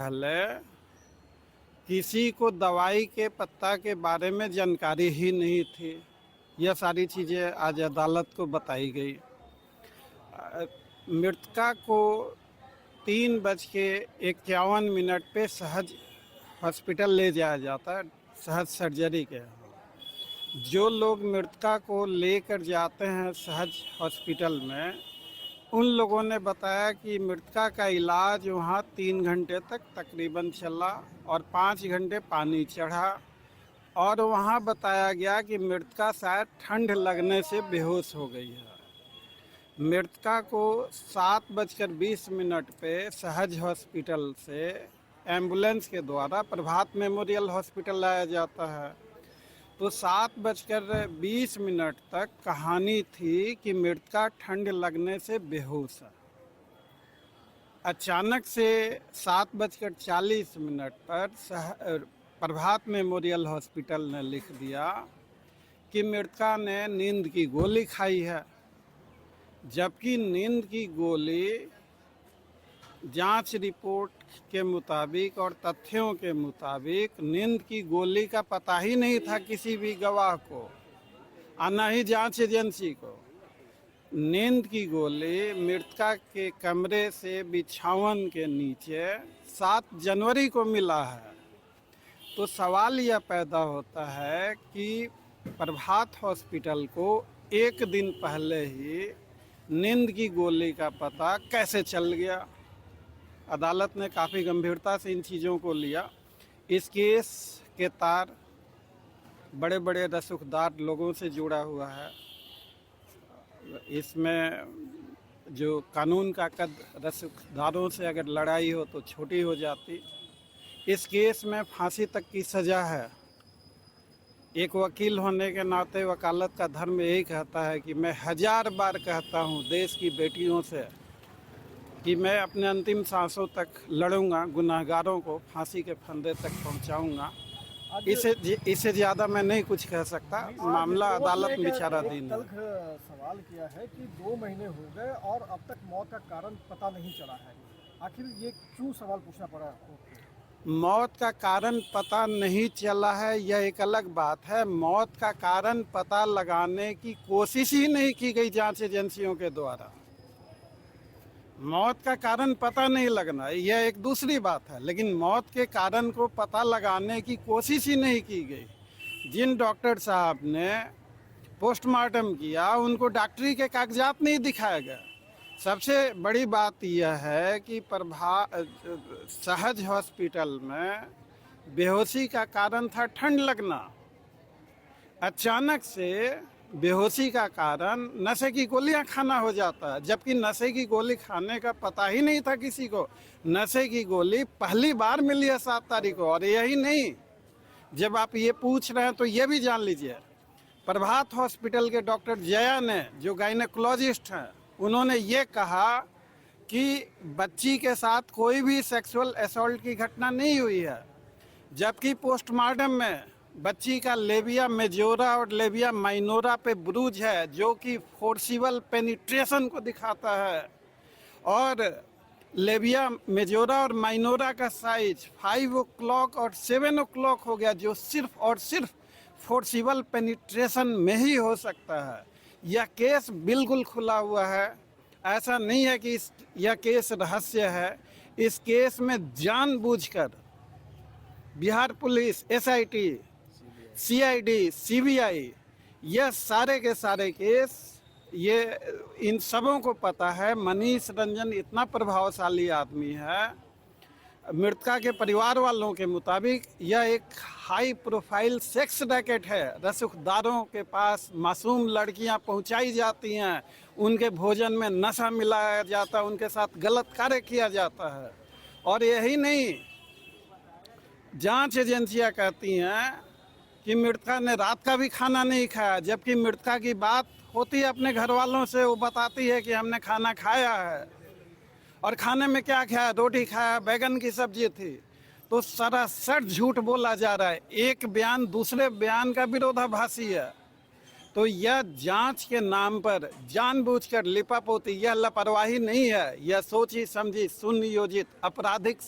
पहले किसी को दवाई के पत्ता के बारे में जानकारी ही नहीं थी। यह सारी चीज़ें आज अदालत को बताई गई। मृतका को 3:51 पे सहज हॉस्पिटल ले जाया जाता है, सहज सर्जरी के। जो लोग मृतका को लेकर जाते हैं सहज हॉस्पिटल में, उन लोगों ने बताया कि मृतका का इलाज वहाँ 3 घंटे तक तकरीबन चला और 5 घंटे पानी चढ़ा। और वहाँ बताया गया कि मृतका शायद ठंड लगने से बेहोश हो गई है। मृतका को 7:20 पे सहज हॉस्पिटल से एम्बुलेंस के द्वारा प्रभात मेमोरियल हॉस्पिटल लाया जाता है। तो 7:20 तक कहानी थी कि मृतका ठंड लगने से बेहोश है। अचानक से 7:40 पर प्रभात मेमोरियल हॉस्पिटल ने लिख दिया कि मृतका ने नींद की गोली खाई है, जबकि नींद की गोली जांच रिपोर्ट के मुताबिक और तथ्यों के मुताबिक नींद की गोली का पता ही नहीं था किसी भी गवाह को और न ही जांच एजेंसी को। नींद की गोली मृतका के कमरे से बिछावन के नीचे 7 जनवरी को मिला है। तो सवाल यह पैदा होता है कि प्रभात हॉस्पिटल को एक दिन पहले ही नींद की गोली का पता कैसे चल गया। अदालत ने काफ़ी गंभीरता से इन चीज़ों को लिया। इस केस के तार बड़े बड़े रसूखदार लोगों से जुड़ा हुआ है। इसमें जो कानून का कद रसूखदारों से अगर लड़ाई हो तो छोटी हो जाती। इस केस में फांसी तक की सज़ा है। एक वकील होने के नाते वकालत का धर्म यही कहता है कि मैं 1000 बार कहता हूँ देश की बेटियों से कि मैं अपने अंतिम सांसों तक लड़ूंगा, गुनाहगारों को फांसी के फंदे तक पहुंचाऊंगा। इससे ज़्यादा मैं नहीं कुछ कह सकता। मामला अदालत में विचाराधीन है। सवाल किया है कि 2 महीने हो गए और अब तक मौत का कारण पता नहीं चला है। आखिर ये क्यों सवाल पूछना पड़ा आपको? मौत का कारण पता नहीं चला है यह एक अलग बात है। मौत का कारण पता लगाने की कोशिश ही नहीं की गई जांच एजेंसियों के द्वारा। मौत का कारण पता नहीं लगना यह एक दूसरी बात है, लेकिन मौत के कारण को पता लगाने की कोशिश ही नहीं की गई। जिन डॉक्टर साहब ने पोस्टमार्टम किया उनको डॉक्टरी के कागजात नहीं दिखाया गया। सबसे बड़ी बात यह है कि सहज हॉस्पिटल में बेहोशी का कारण था ठंड लगना। अचानक से बेहोशी का कारण नशे की गोलियां खाना हो जाता है, जबकि नशे की गोली खाने का पता ही नहीं था किसी को। नशे की गोली पहली बार मिली है 7 तारीख को। और यही नहीं, जब आप ये पूछ रहे हैं तो ये भी जान लीजिए, प्रभात हॉस्पिटल के डॉक्टर जया ने, जो गायनेकोलॉजिस्ट हैं, उन्होंने ये कहा कि बच्ची के साथ कोई भी सेक्सुअल असॉल्ट की घटना नहीं हुई है। जबकि पोस्टमार्टम में बच्ची का लेबिया मेजोरा और लेबिया माइनोरा पे ब्रूज है, जो कि फोर्सिबल पेनिट्रेशन को दिखाता है। और लेबिया मेजोरा और माइनोरा का साइज 5 o'clock और 7 o'clock हो गया, जो सिर्फ और सिर्फ फोर्सिबल पेनिट्रेशन में ही हो सकता है। यह केस बिल्कुल खुला हुआ है। ऐसा नहीं है कि यह केस रहस्य है। इस केस में जानबूझकर Bihar police, SIT, CID, CBI, यह सारे के सारे केस, ये इन सबों को पता है। मनीष रंजन इतना प्रभावशाली आदमी है। मृतका के परिवार वालों के मुताबिक यह एक हाई प्रोफाइल सेक्स रैकेट है। रसूखदारों के पास मासूम लड़कियां पहुंचाई जाती हैं, उनके भोजन में नशा मिलाया जाता है, उनके साथ गलत कार्य किया जाता है। और यही नहीं, जांच एजेंसियां कहती हैं कि मृतका ने रात का भी खाना नहीं खाया, जबकि मृतका की बात होती है अपने घर वालों से, वो बताती है कि हमने खाना खाया है। और खाने में क्या खाया? रोटी खाया, बैगन की सब्जी थी। तो सरासर झूठ बोला जा रहा है। एक बयान दूसरे बयान का विरोधाभासी है। तो यह जांच के नाम पर जानबूझकर लिपापोती, यह लापरवाही नहीं है, यह सोची समझी सुनियोजित आपराधिक